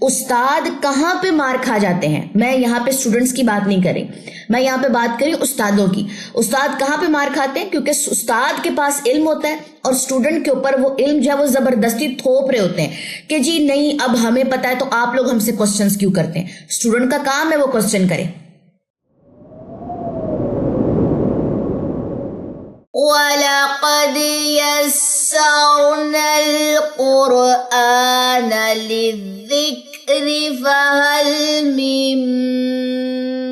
استاد کہاں پہ مار کھا جاتے ہیں؟ میں یہاں پہ اسٹوڈنٹس کی بات نہیں کری، میں یہاں پہ بات کری استادوں کی۔ استاد کہاں پہ مار کھاتے ہیں؟ کیونکہ استاد کے پاس علم ہوتا ہے اور اسٹوڈنٹ کے اوپر وہ علم جو ہے وہ زبردستی تھوپ رہے ہوتے ہیں کہ جی نہیں اب ہمیں پتا ہے تو آپ لوگ ہم سے کوسچنز کیوں کرتے ہیں۔ اسٹوڈنٹ کا کام ہے وہ کوسچن کرے۔ وَلَقَدْ يَسَّرْنَا الْقُرْآنَ لِلذِّكْرِ فَهَلْ مِن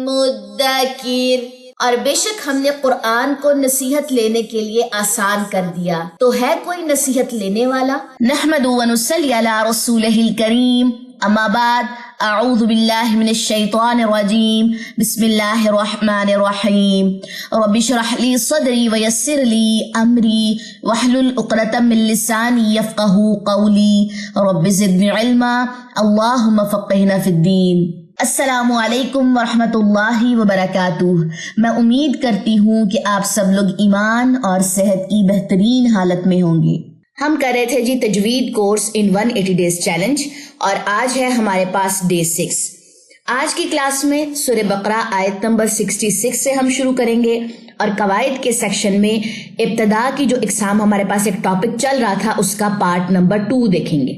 مُدَّكِرٍ، اور بے شک ہم نے قرآن کو نصیحت لینے کے لیے آسان کر دیا، تو ہے کوئی نصیحت لینے والا؟ نحمد و نصلی علی رسولہ الکریم، اما بعد، اعوذ باللہ من الشیطان الرجیم، بسم اللہ الرحمن الرحیم، رب اشرح لی صدری ویسر لی امری واحلل عقدۃ من لسانی یفقہوا قولی، رب زدنی علما، اللہم فقہنا فی الدین۔ السلام علیکم ورحمۃ اللہ وبرکاتہ۔ میں امید کرتی ہوں کہ آپ سب لوگ ایمان اور صحت کی بہترین حالت میں ہوں گے۔ ہم کر رہے تھے جی تجوید کورس ان 180 ڈیز چیلنج، اور آج ہے ہمارے پاس ڈے 6۔ آج کی کلاس میں سورہ بقرہ آیت نمبر 66 سے ہم شروع کریں گے، اور قواعد کے سیکشن میں ابتدا کی جو اقسام ہمارے پاس ایک ٹاپک چل رہا تھا اس کا پارٹ نمبر 2 دیکھیں گے۔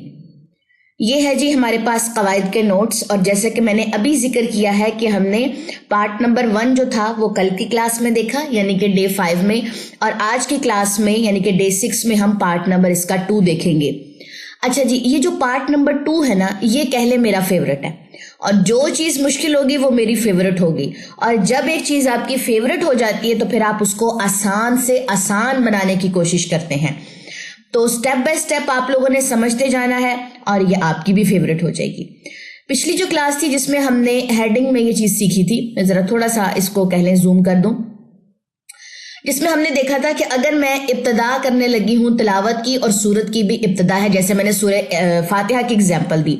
یہ ہے جی ہمارے پاس قواعد کے نوٹس، اور جیسے کہ میں نے ابھی ذکر کیا ہے کہ ہم نے پارٹ نمبر 1 جو تھا وہ کل کی کلاس میں دیکھا یعنی کہ ڈے 5 میں، اور آج کی کلاس میں یعنی کہ ڈے 6 میں ہم پارٹ نمبر اس کا 2 دیکھیں گے۔ اچھا جی، یہ جو پارٹ نمبر 2 ہے نا، یہ کہہ لے میرا فیورٹ ہے، اور جو چیز مشکل ہوگی وہ میری فیورٹ ہوگی، اور جب ایک چیز آپ کی فیورٹ ہو جاتی ہے تو پھر آپ اس کو آسان سے آسان بنانے کی کوشش کرتے ہیں۔ تو سٹیپ بائی سٹیپ آپ لوگوں نے سمجھتے جانا ہے اور یہ آپ کی بھی فیورٹ ہو جائے گی۔ پچھلی جو کلاس تھی جس میں ہم نے ہیڈنگ میں یہ چیز سیکھی تھی، میں ذرا تھوڑا سا اس کو کہہ لیں زوم کر دوں، جس میں ہم نے دیکھا تھا کہ اگر میں ابتدا کرنے لگی ہوں تلاوت کی، اور سورت کی بھی ابتدا ہے، جیسے میں نے سورہ فاتحہ کی اگزامپل دی،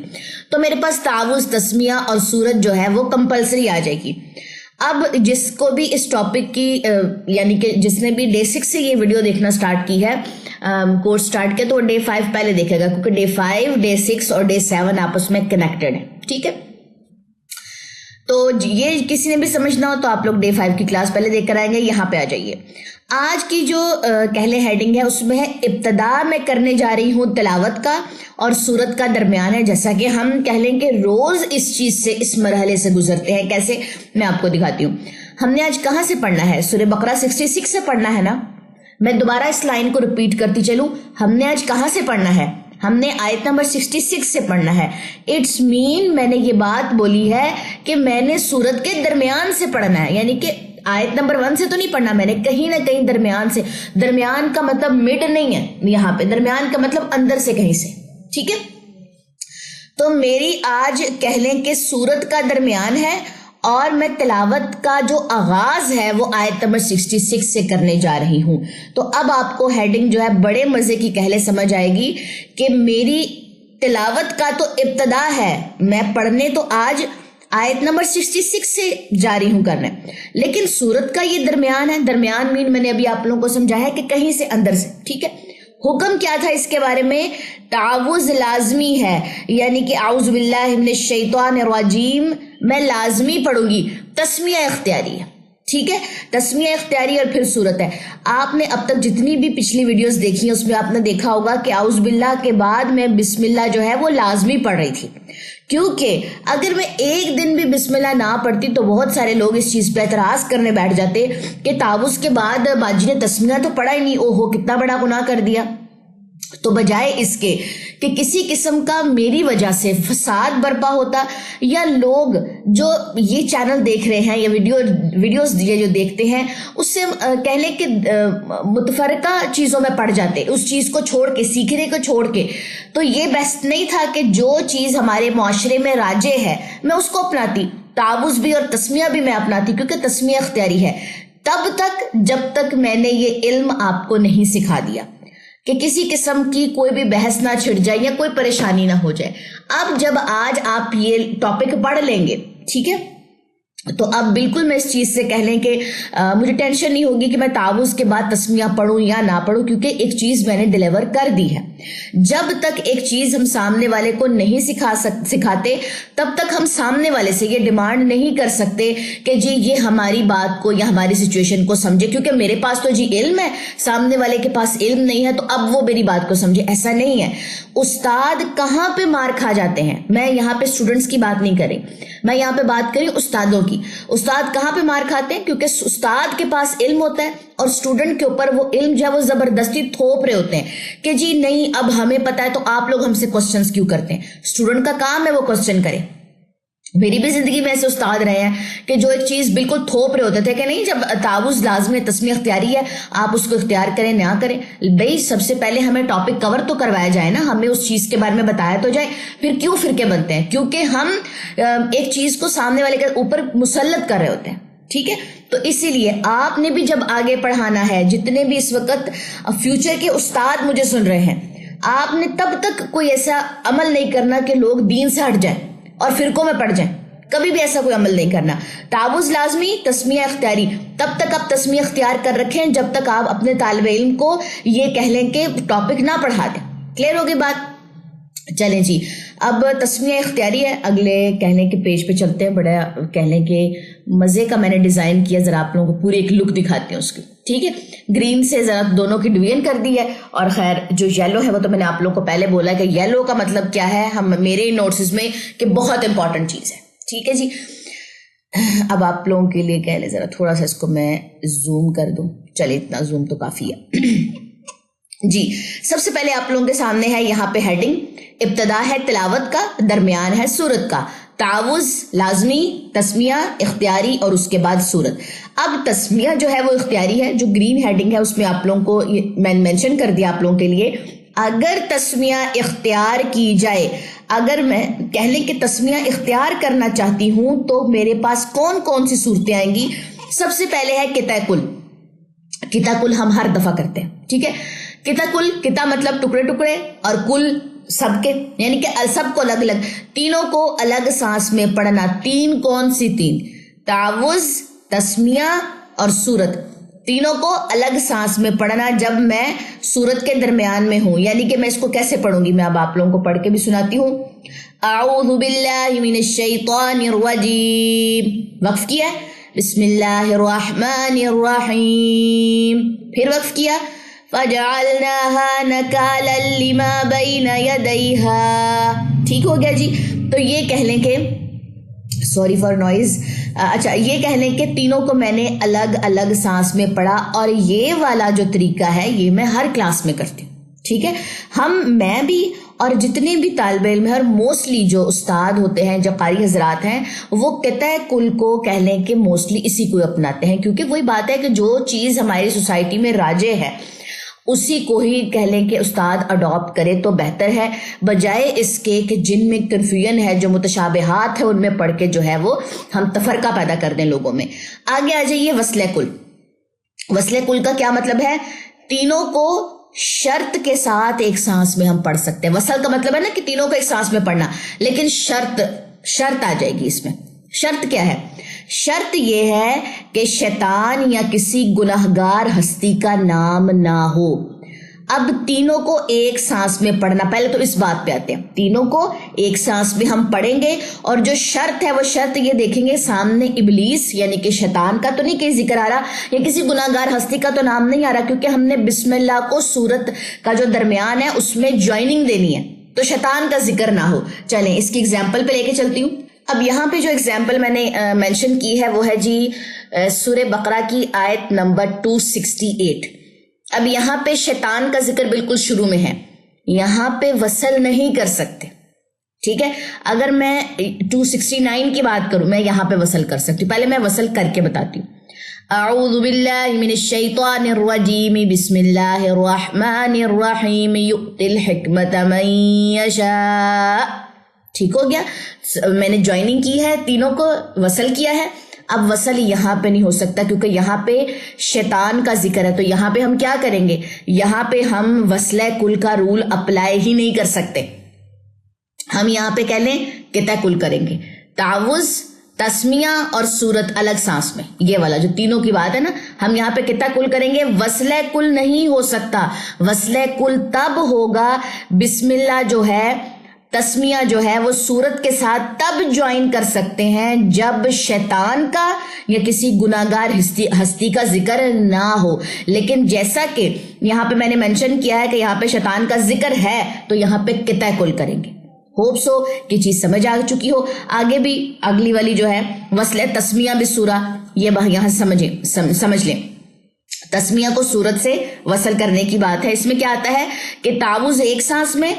تو میرے پاس تعوذ، تسمیہ اور سورت جو ہے وہ کمپلسری آ جائے گی۔ اب جس کو بھی اس ٹاپک کی یعنی کہ جس نے بھی ڈے 6 سے یہ ویڈیو دیکھنا سٹارٹ کی ہے، کورس سٹارٹ کیا، تو وہ ڈے 5 پہلے دیکھے گا، کیونکہ ڈے 5 ڈے 6 اور ڈے 7 آپس میں کنیکٹڈ ہیں، ٹھیک ہے؟ تو یہ کسی نے بھی سمجھنا ہو تو آپ لوگ ڈے 5 کی کلاس پہلے دیکھ کر آئیں گے۔ یہاں پہ آ جائیے، آج کی جو کہلے ہیڈنگ ہے اس میں ہے ابتدا میں کرنے جا رہی ہوں تلاوت کا، اور سورت کا درمیان ہے، جیسا کہ ہم کہہ لیں کہ روز اس چیز سے، اس مرحلے سے گزرتے ہیں۔ کیسے؟ میں آپ کو دکھاتی ہوں۔ ہم نے آج کہاں سے پڑھنا ہے؟ سورہ بقرہ 66 سے پڑھنا ہے نا۔ میں دوبارہ اس لائن کو ریپیٹ کرتی چلوں، ہم نے آج کہاں سے پڑھنا ہے؟ ہم نے آیت نمبر 66 سے پڑھنا ہے۔ اٹس مین میں نے یہ بات بولی ہے کہ میں نے سورت کے درمیان سے پڑھنا ہے، یعنی کہ آیت نمبر 1 سے تو نہیں پڑھنا، میں نے کہیں نہ کہیں درمیان سے۔ درمیان کا مطلب مڈ نہیں ہے یہاں پہ، درمیان کا مطلب اندر سے کہیں سے، ٹھیک ہے؟ تو میری آج کہہ لیں کہ سورت کا درمیان ہے، اور میں تلاوت کا جو آغاز ہے وہ آیت نمبر 66 سے کرنے جا رہی ہوں۔ تو اب آپ کو ہیڈنگ جو ہے بڑے مزے کی کہلے سمجھ آئے گی کہ میری تلاوت کا تو ابتدا ہے، میں پڑھنے تو آج آیت نمبر 66 سے جاری ہوں کرنا، لیکن سورت کا یہ درمیان ہے۔ درمیان مین میں نے ابھی آپ لوگوں کو سمجھا ہے کہ کہیں سے اندر سے، ٹھیک ہے؟ حکم کیا تھا اس کے بارے میں؟ تعوذ لازمی ہے، یعنی کہ اعوذ باللہ من الشیطان الرجیم میں لازمی پڑھوں گی۔ تسمیہ اختیاری ہے، ٹھیک ہے؟ تسمیہ اختیاری اور پھر سورت ہے۔ آپ نے اب تک جتنی بھی پچھلی ویڈیوز دیکھی ہیں اس میں آپ نے دیکھا ہوگا کہ اعوذ باللہ کے بعد میں بسم اللہ جو ہے وہ لازمی پڑھ رہی تھی، کیونکہ اگر میں ایک دن بھی بسم اللہ نہ پڑھتی تو بہت سارے لوگ اس چیز پہ اعتراض کرنے بیٹھ جاتے کہ تعوذ کے بعد باجی نے تسمیہ تو پڑھا ہی نہیں، اوہو کتنا بڑا گناہ کر دیا۔ تو بجائے اس کے کہ کسی قسم کا میری وجہ سے فساد برپا ہوتا، یا لوگ جو یہ چینل دیکھ رہے ہیں یا ویڈیوز یہ جو دیکھتے ہیں اس سے کہہ لیں کہ متفرقہ چیزوں میں پڑ جاتے، اس چیز کو چھوڑ کے، سیکھنے کو چھوڑ کے، تو یہ بیسٹ نہیں تھا کہ جو چیز ہمارے معاشرے میں راجے ہے میں اس کو اپناتی، تعوذ بھی اور تسمیہ بھی میں اپناتی، کیونکہ تسمیہ اختیاری ہے، تب تک جب تک میں نے یہ علم آپ کو نہیں سکھا دیا کہ کسی قسم کی کوئی بھی بحث نہ چھڑ جائے یا کوئی پریشانی نہ ہو جائے۔ اب جب آج آپ یہ ٹاپک پڑھ لیں گے، ٹھیک ہے، تو اب بالکل میں اس چیز سے کہہ لیں کہ مجھے ٹینشن نہیں ہوگی کہ میں تعوذ کے بعد تسمیہ پڑھوں یا نہ پڑھوں، کیونکہ ایک چیز میں نے ڈیلیور کر دی ہے۔ جب تک ایک چیز ہم سامنے والے کو نہیں سکھاتے تب تک ہم سامنے والے سے یہ ڈیمانڈ نہیں کر سکتے کہ جی یہ ہماری بات کو یا ہماری سچویشن کو سمجھے، کیونکہ میرے پاس تو جی علم ہے، سامنے والے کے پاس علم نہیں ہے، تو اب وہ میری بات کو سمجھے۔ ایسا نہیں ہے۔ استاد کہاں پہ مار کھا جاتے ہیں، میں یہاں پہ اسٹوڈنٹس کی بات نہیں کریں، میں یہاں پہ بات کری استادوں کی۔ استاد کہاں پہ مار کھاتے ہیں؟ کیونکہ استاد کے پاس علم ہوتا ہے اور اسٹوڈنٹ کے اوپر وہ علم جو ہے وہ زبردستی تھوپ رہے ہوتے ہیں کہ جی نہیں اب ہمیں پتا ہے تو آپ لوگ ہم سے کوسچنز کیوں کرتے ہیں۔ اسٹوڈنٹ کا کام ہے وہ کوسچن کرے۔ میری بھی زندگی میں ایسے استاد رہے ہیں کہ جو ایک چیز بالکل تھوپ رہے ہوتے تھے کہ نہیں جب تعوذ لازمی تسمیہ اختیاری ہے، آپ اس کو اختیار کریں نہ کریں۔ بھئی سب سے پہلے ہمیں ٹاپک کور تو کروایا جائے نا، ہمیں اس چیز کے بارے میں بتایا تو جائے، پھر کیوں فرقے بنتے ہیں؟ کیونکہ ہم ایک چیز کو سامنے والے کے اوپر مسلط کر رہے ہوتے ہیں، ٹھیک ہے؟ تو اسی لیے آپ نے بھی جب آگے پڑھانا ہے، جتنے بھی اس وقت فیوچر کے استاد مجھے سن رہے ہیں، آپ نے تب تک کوئی ایسا عمل نہیں کرنا کہ لوگ دین سے ہٹ جائیں اور فرقوں میں پڑ جائیں، کبھی بھی ایسا کوئی عمل نہیں کرنا۔ تعوذ لازمی، تسمیہ اختیاری، تب تک آپ تسمیہ اختیار کر رکھیں جب تک آپ اپنے طالب علم کو یہ کہہ لیں کہ ٹاپک نہ پڑھا دیں۔ کلیئر ہوگی بات؟ چلیں جی، اب تسمیہ اختیاری ہے، اگلے کہنے کے پیج پہ چلتے ہیں۔ بڑا کہنے کے مزے کا میں نے ڈیزائن کیا، ذرا آپ لوگوں کو پوری ایک لک دکھاتے ہیں اس کی، ٹھیک ہے؟ گرین سے ذرا دونوں کی ڈویژن کر دی ہے، اور خیر جو یلو ہے وہ تو میں نے آپ لوگوں کو پہلے بولا کہ یلو کا مطلب کیا ہے ہم میرے نوٹس میں کہ بہت امپورٹنٹ چیز ہے، ٹھیک ہے جی؟ اب آپ لوگوں کے لیے کہہ لیں ذرا تھوڑا سا اس کو میں زوم کر دوں، چلے اتنا زوم تو کافی ہے جی۔ سب سے پہلے آپ لوگوں کے سامنے ہے یہاں پہ ہیڈنگ، ابتدا ہے تلاوت کا، درمیان ہے سورت کا، تعوذ لازمی، تسمیہ اختیاری اور اس کے بعد سورت۔ اب تسمیہ جو ہے وہ اختیاری ہے، جو گرین ہیڈنگ ہے اس میں آپ لوگوں کو میں مینشن کر دیا آپ لوگوں کے لیے۔ اگر تسمیہ اختیار کی جائے، اگر میں کہہ لیں کہ تسمیہ اختیار کرنا چاہتی ہوں تو میرے پاس کون کون سی صورتیں آئیں گی؟ سب سے پہلے ہے کتا کل۔ کتا کل ہم ہر دفعہ کرتے ہیں، ٹھیک ہے؟ کتا کل، کتا مطلب ٹکڑے ٹکڑے، اور کل سب کے، یعنی کہ سب کو الگ الگ، تینوں کو الگ سانس میں پڑھنا۔ تین کون سی؟ تین، تعوذ، تسمیہ اور سورت، تینوں کو الگ سانس میں پڑھنا جب میں سورت کے درمیان میں ہوں۔ یعنی کہ میں اس کو کیسے پڑھوں گی، میں اب آپ لوگوں کو پڑھ کے بھی سناتی ہوں۔ اعوذ باللہ من الشیطان الرجیم، وقف کیا، بسم اللہ الرحمن الرحیم، پھر وقف کیا، فَجَعَلْنَاهَا نَكَالًا لِمَا بَيْنَ يَدَيْهَا۔ ٹھیک ہو گیا جی؟ تو یہ کہہ لیں کہ سوری فار نوائز، اچھا یہ کہہ لیں کہ تینوں کو میں نے الگ الگ سانس میں پڑھا، اور یہ والا جو طریقہ ہے یہ میں ہر کلاس میں کرتی ہوں، ٹھیک ہے؟ میں بھی اور جتنے بھی طالب علم ہیں، اور موسٹلی جو استاد ہوتے ہیں، جو قاری حضرات ہیں، وہ قطع کل کو کہہ لیں کہ موسٹلی اسی کو اپناتے ہیں، کیونکہ وہی بات ہے کہ جو چیز ہماری سوسائٹی میں راجے ہے اسی کو ہی کہہ لیں کہ استاد اڈاپٹ کرے تو بہتر ہے، بجائے اس کے کہ جن میں کنفیوژن ہے، جو متشابہات ہیں ان میں پڑھ کے جو ہے وہ ہم تفرقہ پیدا کر دیں لوگوں میں۔ آگے آ جائیے وصل کل۔ وصل کل کا کیا مطلب ہے؟ تینوں کو شرط کے ساتھ ایک سانس میں ہم پڑھ سکتے ہیں۔ وصل کا مطلب ہے نا کہ تینوں کو ایک سانس میں پڑھنا، لیکن شرط آ جائے گی اس میں۔ شرط کیا ہے؟ شرط یہ ہے کہ شیطان یا کسی گناہگار ہستی کا نام نہ ہو۔ اب تینوں کو ایک سانس میں پڑھنا، پہلے تو اس بات پہ آتے ہیں، تینوں کو ایک سانس میں ہم پڑھیں گے، اور جو شرط ہے وہ شرط یہ دیکھیں گے سامنے ابلیس یعنی کہ شیطان کا تو نہیں کہیں ذکر آ رہا، یا کسی گناہگار ہستی کا تو نام نہیں آ رہا، کیونکہ ہم نے بسم اللہ کو سورت کا جو درمیان ہے اس میں جوائننگ دینی ہے، تو شیطان کا ذکر نہ ہو۔ چلیں اس کی اگزامپل پہ لے کے چلتی ہوں۔ اب یہاں پہ جو اگزامپل میں نے مینشن کی ہے وہ ہے جی سورہ بقرہ کی آیت نمبر 268۔ اب یہاں پہ شیطان کا ذکر بالکل شروع میں ہے، یہاں پہ وصل نہیں کر سکتے، ٹھیک ہے؟ اگر میں 269 کی بات کروں، میں یہاں پہ وصل کر سکتی ہوں، پہلے میں وصل کر کے بتاتی ہوں۔ اعوذ باللہ من الشیطان الرجیم، بسم اللہ الرحمن الرحیم، یؤتی الحکمت من یشاء۔ ٹھیک ہو گیا؟ میں نے جوائننگ کی ہے، تینوں کو وصل کیا ہے۔ اب وصل یہاں پہ نہیں ہو سکتا کیونکہ یہاں پہ شیطان کا ذکر ہے، تو یہاں پہ ہم کیا کریں گے؟ یہاں پہ ہم وصل کل کا رول اپلائی ہی نہیں کر سکتے، ہم یہاں پہ کہہ لیں قطع کل کریں گے۔ تعوذ، تسمیہ اور صورت الگ سانس میں، یہ والا جو تینوں کی بات ہے نا، ہم یہاں پہ کتنا کل کریں گے؟ وصل کل نہیں ہو سکتا، وصل کل تب ہوگا بسم اللہ جو ہے تسمیہ جو ہے وہ صورت کے ساتھ تب جوائن کر سکتے ہیں جب شیطان کا یا کسی گناہگار ہستی کا ذکر نہ ہو. لیکن جیسا کہ یہاں پہ میں نے مینشن کیا ہے کہ یہاں پہ شیطان کا ذکر ہے تو یہاں پہ قطع کل کریں گے. ہوپ سو کہ چیز سمجھ آ چکی ہو. آگے بھی اگلی والی جو ہے وصل تسمیہ بالسورہ، یہ یہاں سمجھ لیں. تسمیہ کو صورت سے وصل کرنے کی بات ہے. اس میں کیا آتا ہے کہ تعوذ ایک سانس میں،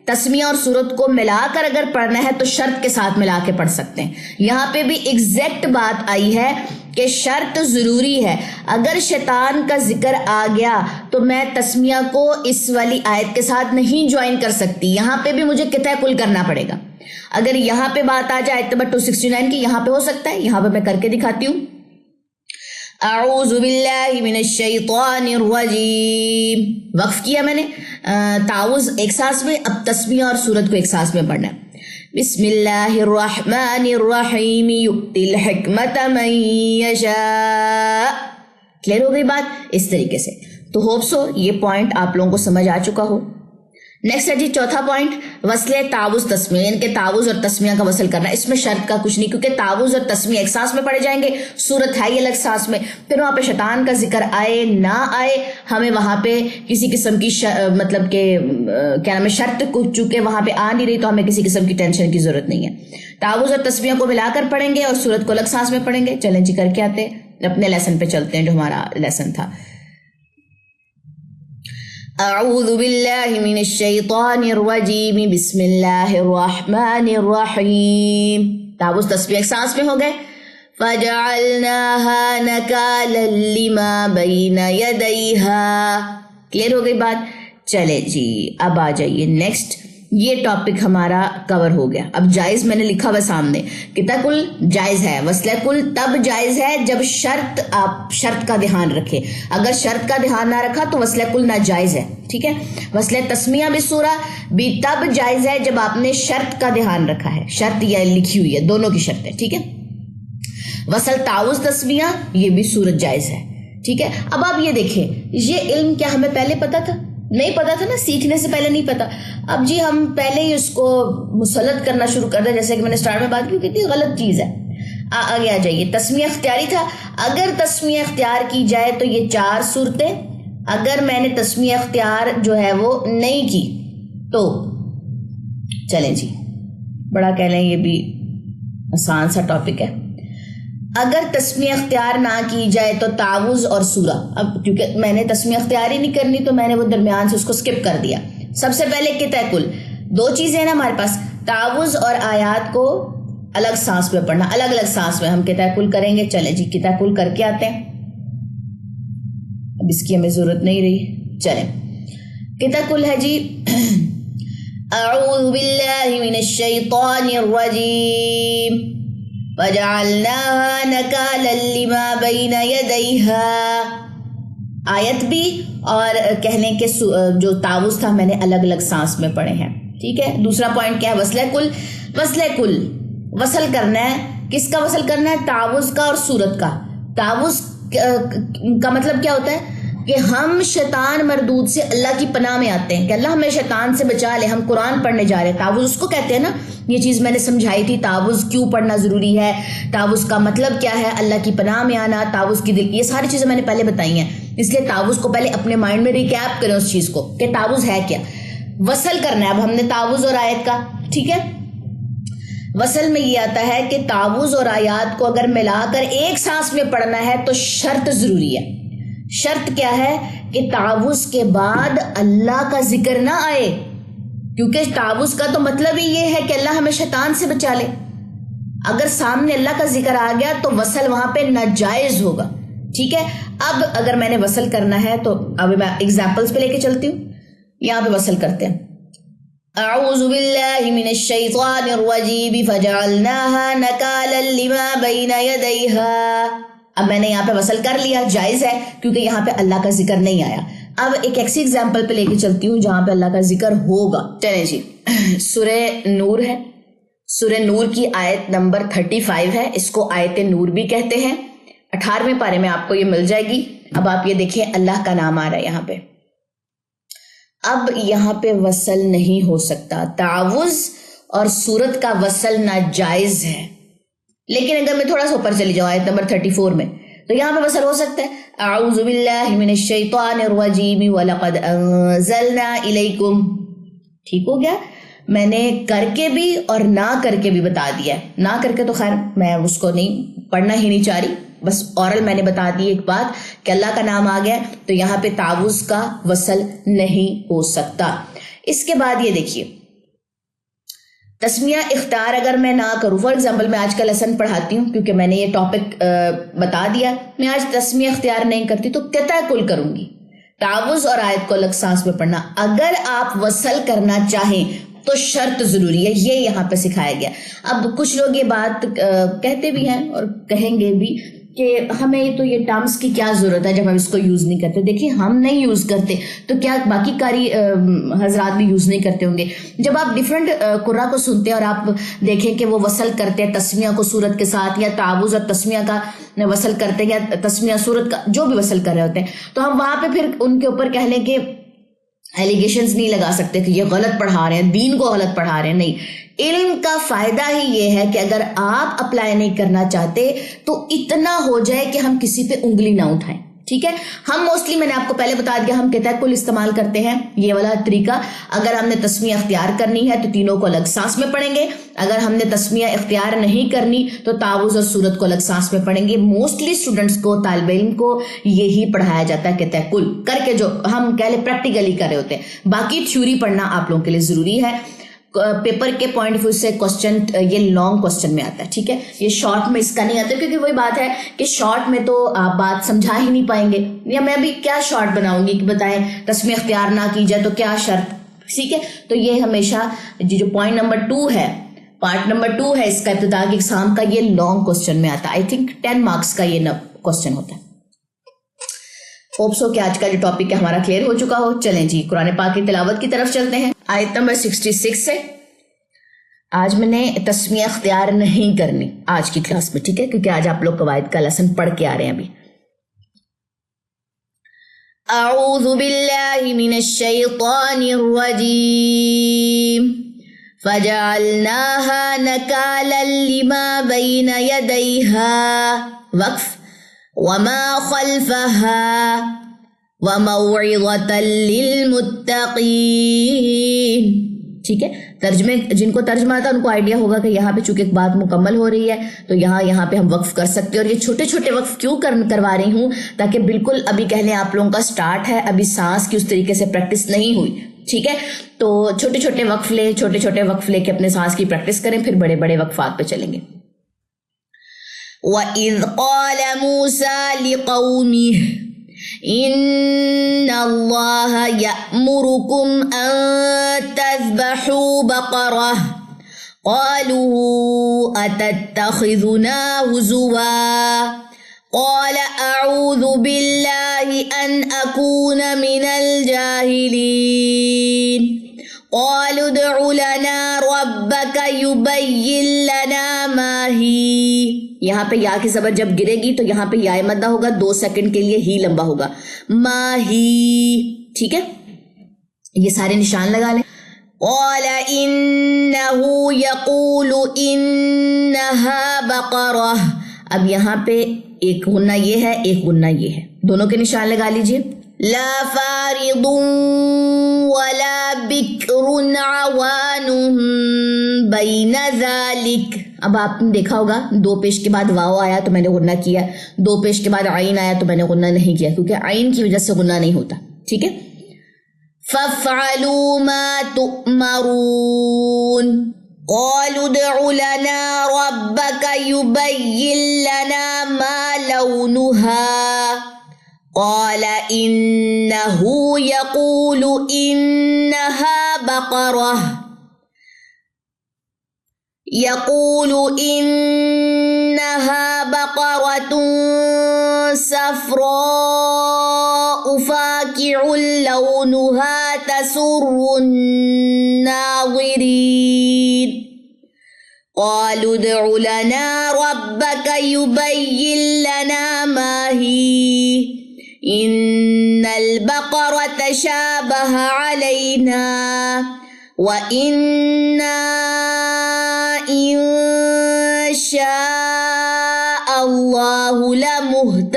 تسمیہ اور صورت کو ملا کر اگر پڑھنا ہے تو شرط کے ساتھ ملا کے پڑھ سکتے ہیں. یہاں پہ بھی ایگزیکٹ بات آئی ہے کہ شرط ضروری ہے. اگر شیطان کا ذکر آ گیا تو میں تسمیہ کو اس والی آیت کے ساتھ نہیں جوائن کر سکتی، یہاں پہ بھی مجھے قطع کل کرنا پڑے گا. اگر یہاں پہ بات آ جائے آیت نمبر 269 کی، یہاں پہ ہو سکتا ہے، یہاں پہ میں کر کے دکھاتی ہوں. اعوذ باللہ من الشیطان الرجیم، وقف کیا میں نے تعوذ ایک سانس میں، اب تسمیہ اور صورت کو ایک سانس میں پڑھنا ہے. بسم اللہ الرحمن الرحیم یؤتی الحکمت من یشاء. کلیئر ہو گئی بات اس طریقے سے؟ تو ہوپ سو یہ پوائنٹ آپ لوگوں کو سمجھ آ چکا ہو. نیکسٹ ہے جی چوتھا پوائنٹ، وصل تعوذ تسمیہ، یعنی کہ تعوذ اور تسمیہ کا وصل کرنا. اس میں شرط کا کچھ نہیں، کیونکہ تعوذ اور تسمیہ ایک سانس میں پڑھے جائیں گے، صورت ہے ہی الگ سانس میں. پھر وہاں پہ شیطان کا ذکر آئے نہ آئے، ہمیں وہاں پہ کسی قسم کی مطلب کہ کیا نام ہے شرط چونکہ وہاں پہ آ نہیں رہی تو ہمیں کسی قسم کی ٹینشن کی ضرورت نہیں ہے. تعوذ اور تسمیہ کو ملا کر پڑھیں گے اور صورت کو الگ سانس میں پڑھیں گے. چلیں جی کر کے آتے ہیں، اپنے لیسن پہ چلتے ہیں جو ہمارا لیسن تھا. اعوذ باللہ من الشیطان الرجیم بسم اللہ الرحمن الرحیم. تعوذ تسمیہ ایک سانس میں ہو گئے. فجعلناها نکالا لما بین یدیہا. کلیئر ہو گئی بات؟ چلے جی اب آ جائیے نیکسٹ. یہ ٹاپک ہمارا کور ہو گیا. اب جائز میں نے لکھا ہوا سامنے، قطع کل جائز ہے، وصل کل تب جائز ہے جب آپ شرط کا دھیان رکھے. اگر شرط کا دھیان نہ رکھا تو وصل کل ناجائز ہے. ٹھیک ہے، وصل تسمیہ بالسورہ بھی تب جائز ہے جب آپ نے شرط کا دھیان رکھا ہے. شرط یہ لکھی ہوئی ہے، دونوں کی شرط ہے. ٹھیک ہے، وصل تعوذ تسمیہ یہ بھی صورت جائز ہے. ٹھیک ہے، اب آپ یہ دیکھیں، یہ علم کیا ہمیں پہلے پتا تھا؟ نہیں پتا تھا نا، سیکھنے سے پہلے نہیں پتا. اب جی ہم پہلے ہی اس کو مسلط کرنا شروع کر دیں، جیسے کہ میں نے سٹارٹ میں بات کی، کتنی غلط چیز ہے. آگے آ جائیے. تسمیہ اختیاری تھا، اگر تسمیہ اختیار کی جائے تو یہ 4 صورتیں. اگر میں نے تسمیہ اختیار جو ہے وہ نہیں کی تو چلیں جی، بڑا کہہ لیں یہ بھی آسان سا ٹاپک ہے. اگر تسمیہ اختیار نہ کی جائے تو تعوذ اور سورہ. اب کیونکہ میں نے تسمیہ اختیار ہی نہیں کرنی تو میں نے وہ درمیان سے اس کو سکپ کر دیا. سب سے پہلے قطع کل، 2 چیزیں ہیں نا ہمارے پاس، تعوذ اور آیات کو الگ سانس میں پڑھنا، الگ الگ سانس میں ہم قطع کل کریں گے. چلیں جی قطع کل کر کے آتے ہیں، اب اس کی ہمیں ضرورت نہیں رہی. چلیں قطع کل ہے جی. اعوذ باللہ من الشیطان الرجیم وجعلناها نکالا لما بین یدیہا. آیت بھی اور کہنے کے جو تعوذ تھا میں نے الگ الگ سانس میں پڑھے ہیں. ٹھیک ہے، دوسرا پوائنٹ کیا ہے؟ وصل کل. وصل کل وصل کرنا ہے، کس کا وصل کرنا ہے؟ تعوذ کا اور صورت کا. تعوذ کا مطلب کیا ہوتا ہے کہ ہم شیطان مردود سے اللہ کی پناہ میں آتے ہیں کہ اللہ ہمیں شیطان سے بچا لے. ہم قرآن پڑھنے جا رہے ہیں، تعوذ اس کو کہتے ہیں نا. یہ چیز میں نے سمجھائی تھی، تعوذ کیوں پڑھنا ضروری ہے، تعوذ کا مطلب کیا ہے، اللہ کی پناہ میں آنا، تعوذ کی دل، یہ ساری چیزیں میں نے پہلے بتائی ہیں. اس لیے تعوذ کو پہلے اپنے مائنڈ میں ریکیپ کریں اس چیز کو کہ تعوذ ہے کیا. وصل کرنا ہے اب ہم نے تعوذ اور آیت کا. ٹھیک ہے، وصل میں یہ آتا ہے کہ تعوذ اور آیات کو اگر ملا کر ایک سانس میں پڑھنا ہے تو شرط ضروری ہے. شرط کیا ہے کہ تعوذ کے بعد اللہ کا ذکر نہ آئے، کیونکہ تعوذ کا تو مطلب ہی یہ ہے کہ اللہ ہمیں شیطان سے بچا لے. اگر سامنے اللہ کا ذکر آ گیا تو وصل وہاں پہ ناجائز ہوگا. ٹھیک ہے، اب اگر میں نے وصل کرنا ہے تو اب میں ایگزامپلس پہ لے کے چلتی ہوں. یہاں پہ وصل کرتے ہیں. اعوذ باللہ من الشیطان الرجیم فجعلناها نکالا لما بین یدیہا. اب میں نے یہاں پہ وصل کر لیا، جائز ہے کیونکہ یہاں پہ اللہ کا ذکر نہیں آیا. اب ایک ایسی ایگزامپل پہ لے کے چلتی ہوں جہاں پہ اللہ کا ذکر ہوگا. چلیں جی، سورہ نور ہے، سورہ نور کی آیت نمبر 35 ہے، اس کو آیت نور بھی کہتے ہیں، 18ویں پارے میں آپ کو یہ مل جائے گی۔ اب آپ یہ دیکھیں اللہ کا نام آ رہا ہے یہاں پہ، اب یہاں پہ وصل نہیں ہو سکتا، تعوذ اور سورت کا وصل ناجائز ہے، لیکن اگر میں تھوڑا سا اوپر چلی جاؤں آیت نمبر 34 میں تو یہاں پہ وصل ہو سکتا ہے، اعوذ باللہ من الشیطان الرجیم وَلَقَدْ أَنزَلْنَا إِلَيْكُمْ، ٹھیک ہو گیا؟ میں نے کر کے بھی اور نہ کر کے بھی بتا دیا ہے، نہ کر کے تو خیر میں اس کو نہیں پڑھنا ہی نہیں چاہ رہی، بس اورل میں نے بتا دی ایک بات کہ اللہ کا نام آ گیا تو یہاں پہ تعوذ کا وصل نہیں ہو سکتا۔ اس کے بعد یہ دیکھیے تسمیہ اختیار اگر میں نہ کروں، فار ایگزامپل میں آج کا لیسن پڑھاتی ہوں کیونکہ میں نے یہ ٹاپک بتا دیا، میں آج تسمیہ اختیار نہیں کرتی تو قطع کل کروں گی، تعوذ اور آیت کو الگ سانس میں پڑھنا۔ اگر آپ وصل کرنا چاہیں تو شرط ضروری ہے، یہ یہاں پہ سکھایا گیا۔ اب کچھ لوگ یہ بات کہتے بھی ہیں اور کہیں گے بھی کہ ہمیں تو یہ ٹرمز کی کیا ضرورت ہے جب ہم اس کو یوز نہیں کرتے۔ دیکھیں ہم نہیں یوز کرتے تو کیا باقی قاری حضرات بھی یوز نہیں کرتے ہوں گے؟ جب آپ ڈیفرنٹ قرآ کو سنتے ہیں اور آپ دیکھیں کہ وہ وصل کرتے ہیں تسمیہ کو سورت کے ساتھ، یا تعوذ اور تسمیہ کا وصل کرتے ہیں، یا تسمیہ سورت کا جو بھی وصل کر رہے ہوتے ہیں، تو ہم وہاں پہ پھر ان کے اوپر کہہ لیں کہ ایلیگیشنز نہیں لگا سکتے کہ یہ غلط پڑھا رہے ہیں، دین کو غلط پڑھا رہے ہیں۔ نہیں، علم کا فائدہ ہی یہ ہے کہ اگر آپ اپلائی نہیں کرنا چاہتے تو اتنا ہو جائے کہ ہم کسی پہ انگلی نہ اٹھائیں، ٹھیک ہے؟ ہم موسٹلی میں نے آپ کو پہلے بتا دیا ہم قطع کل استعمال کرتے ہیں، یہ والا طریقہ۔ اگر ہم نے تسمیہ اختیار کرنی ہے تو تینوں کو الگ سانس میں پڑھیں گے، اگر ہم نے تسمیہ اختیار نہیں کرنی تو تعوذ اور سورت کو الگ سانس میں پڑھیں گے۔ موسٹلی اسٹوڈنٹس کو، طالب علم کو یہی پڑھایا جاتا ہے قطع کل کر کے، جو ہم کہہ لیں پریکٹیکلی کر رہے ہوتے ہیں۔ باقی تھیوری پڑھنا آپ لوگوں کے لیے ضروری ہے۔ پیپر کے پوائنٹ آف ویو سے کوسچن یہ لانگ کوسچن میں آتا ہے، ٹھیک ہے؟ یہ شارٹ میں اس کا نہیں آتا، کیونکہ وہی بات ہے کہ شارٹ میں تو آپ بات سمجھا ہی نہیں پائیں گے، یا میں بھی کیا شارٹ بناؤں گی کہ بتائیں تسمیہ اختیار نہ کی جائے تو کیا شرط، ٹھیک ہے؟ تو یہ ہمیشہ جو پوائنٹ نمبر 2 ہے، پارٹ نمبر 2 ہے اس کا، ابتدا کے ایگزام کا، یہ لانگ کوسچن میں آتا ہے۔ آئی تھنک 10 مارکس کا یہ کوسچن ہوتا ہے۔ ہوپس ہو کہ آج کا جو ٹاپک ہے ہمارا کلیئر ہو چکا ہو۔ چلیں جی قرآن پاک کی تلاوت کی طرف چلتے ہیں، آیت نمبر 66 سے۔ آج میں نے تسمیہ اختیار نہیں کرنی آج کی کلاس میں، ٹھیک ہے؟ کیونکہ آج آپ لوگ قواعد کا لیسن پڑھ کے آ رہے ہیں ابھی۔ اعوذ باللہ من الشیطان الرجیم فجعلناها نکالا لما بین یدیہا وقف وما خلفها وموعظة للمتقین، ٹھیک ہے؟ ترجمے جن کو ترجمہ آتا ہے ان کو آئیڈیا ہوگا کہ یہاں پہ چونکہ ایک بات مکمل ہو رہی ہے تو یہاں پہ ہم وقف کر سکتے ہیں، اور یہ چھوٹے چھوٹے وقف کیوں کروا رہی ہوں تاکہ بالکل ابھی کہہ لیں آپ لوگوں کا سٹارٹ ہے، ابھی سانس کی اس طریقے سے پریکٹس نہیں ہوئی، ٹھیک ہے؟ تو چھوٹے چھوٹے وقف لے کے اپنے سانس کی پریکٹس کریں، پھر بڑے بڑے وقفات پہ چلیں گے۔ وَإِذْ قَالَ مُوسَى لِقَوْمِهِ إِنَّ اللَّهَ يَأْمُرُكُمْ أَن تَذْبَحُوا بَقَرَةً قَالُوا أَتَتَّخِذُنَا هُزُوًا قَالَ أَعُوذُ بِاللَّهِ أَنْ أَكُونَ مِنَ الْجَاهِلِينَ قَالُوا ادْعُ لَنَا رَبَّكَ يُبَيِّن لَنَا مَا هِيَ۔ یہاں پہ یا کی زبر جب گرے گی تو یہاں پہ یا مدہ ہوگا، 2 سیکنڈ کے لیے ہی لمبا ہوگا، ما ہی، ٹھیک ہے؟ یہ سارے نشان لگا لیں۔ قال انه يقول انها بقرہ، اب یہاں پہ ایک غنہ یہ ہے، ایک غنہ یہ ہے، دونوں کے نشان لگا لیجئے۔ لا فارض ولا بکر عوان بین ذلک۔ اب آپ نے دیکھا ہوگا 2 پیش کے بعد واو آیا تو میں نے غنہ کیا، 2 پیش کے بعد عین آیا تو میں نے غنہ نہیں کیا، کیونکہ عین کی وجہ سے غنہ نہیں ہوتا، ٹھیک ہے؟ فافعلوا ما تؤمرون قالوا ادع لنا ربك يبين لنا ما لونها قال إنه يقول إنها بقرة صفراء فاقع لونها تسر الناظرين قالوا ادع لنا ربك يبين لنا ما هي إن البقرة شابه علينا وإنا إن شاء الله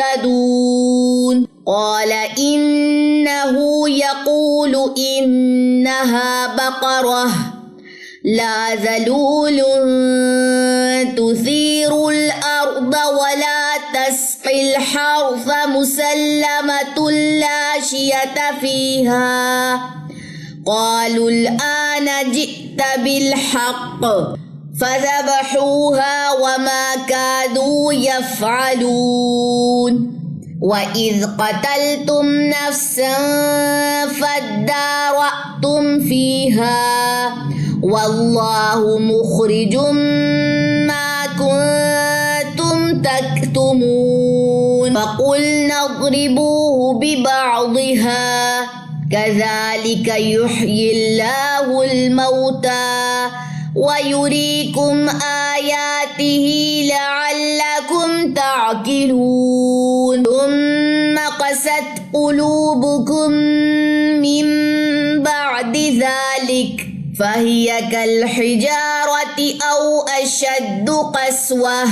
لمهتدون قال إنه يقول إنها بقرة لا ذلول تثير الأرض ولا تسقي الحرث مسلمة لا شية فيها قالوا الآن جئت بالحق فذبحوها وما كادوا يفعلون وإذ قتلتم نفسا فادارأتم فيها والله مخرج ما كنتم تكتمون فقلنا اضربوه ببعضها كذلك يحيي الله الموتى ويريكم آياته لعلكم تعقلون ثم قست قلوبكم من بعد ذلك فهي كالحجارة أو أشد قسوة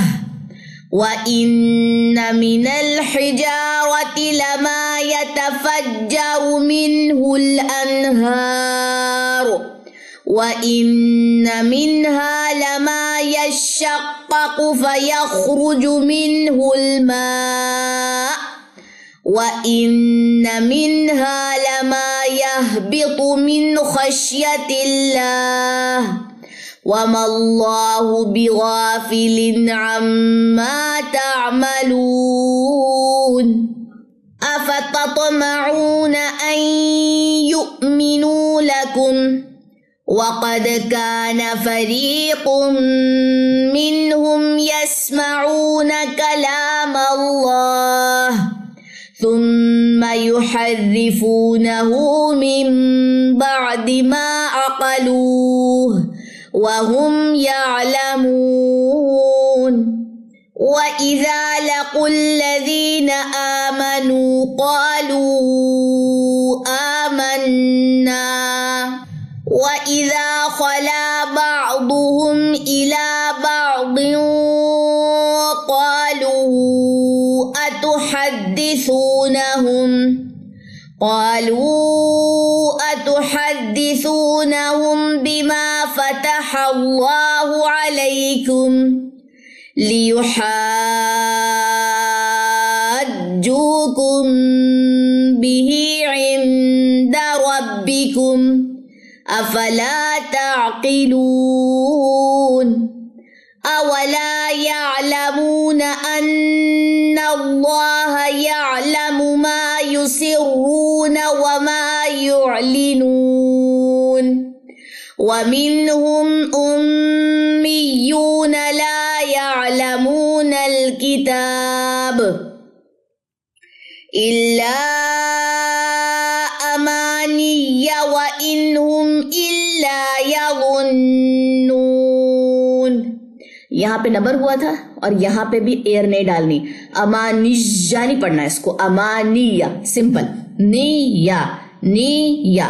وإن من الحجارة لما يتفجر منه الأنهار وإن منها لما يشقق فيخرج منه الماء وإن منها لما يهبط من خشية الله وما الله بغافل عما تعملون أفتطمعون أن يؤمنوا لكم وقد كان فريق منهم يسمعون كلام الله ثم يحرفونه من بعد ما عقلوه وهم يعلمون وإذا لقوا الذين آمنوا قالوا آمنا وإذا خلا بعضهم إلى بعض قالوا أتحدثونهم بما فتح الله عليكم ليحاجوكم به عند ربكم أفلا تعقلون أولا يعلمون أن الله يعلم ما يسرون وما يعلنون ومنهم أميون لا يعلمون الكتاب إلا أماني وإن هم إلا يظنون. یہاں پہ نبر ہوا تھا اور یہاں پہ بھی ایر نہیں ڈالنی, امانیہ نہیں پڑھنا اس کو, امانیہ سمپل, نی یا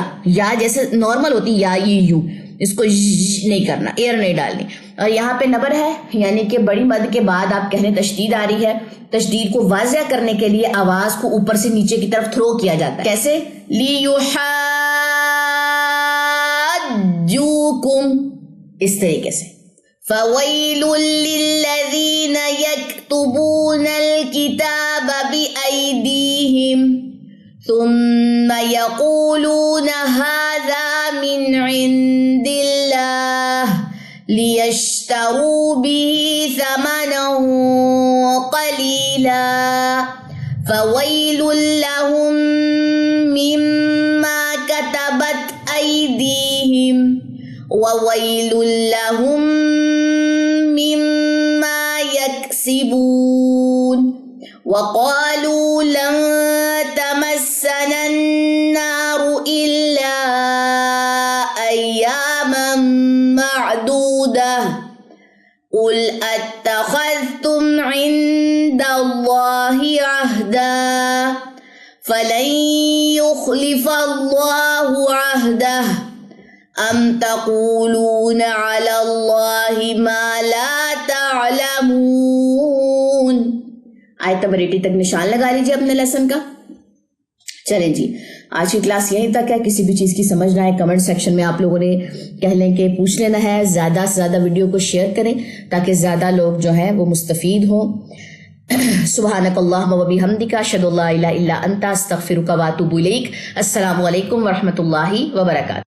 جیسے نارمل ہوتی یا یو, اس کو نہیں کرنا, ایر نہیں ڈالنی. اور یہاں پہ نبر ہے یعنی کہ بڑی مد کے بعد آپ کہنے تشدید آ رہی ہے, تشدید کو واضح کرنے کے لیے آواز کو اوپر سے نیچے کی طرف تھرو کیا جاتا ہے. کیسے؟ لیحاجوکم, اس طریقے سے. فويل للذين يكتبون الكتاب بأيديهم ثم يقولون هذا من عند الله ليشتروا به ثمنا قليلا فويل لهم مما كتبت أيديهم وويل لهم مما يكسبون. وقالوا لن تمسنا النار إلا أياما معدودة اتخذتم عند اللہ عہدا فلن يخلف اللہ عہدہ ام تقولون علی اللہ ما لا تعلمون. آیت نمبر 80 تک نشان لگا لیجیے اپنے لیسن کا. چلیں جی آج کی کلاس یہیں تک ہے. کسی بھی چیز کی سمجھ نہ آئے کمنٹ سیکشن میں آپ لوگوں نے کہہ لیں کہ پوچھ لینا ہے. زیادہ سے زیادہ ویڈیو کو شیئر کریں تاکہ زیادہ لوگ جو ہیں وہ مستفید ہوں. سبحانک اللہم و بحمدک اشہد ان لا الہ الا انت استغفرک و اتوب الیک. السلام علیکم ورحمۃ اللہ وبرکاتہ.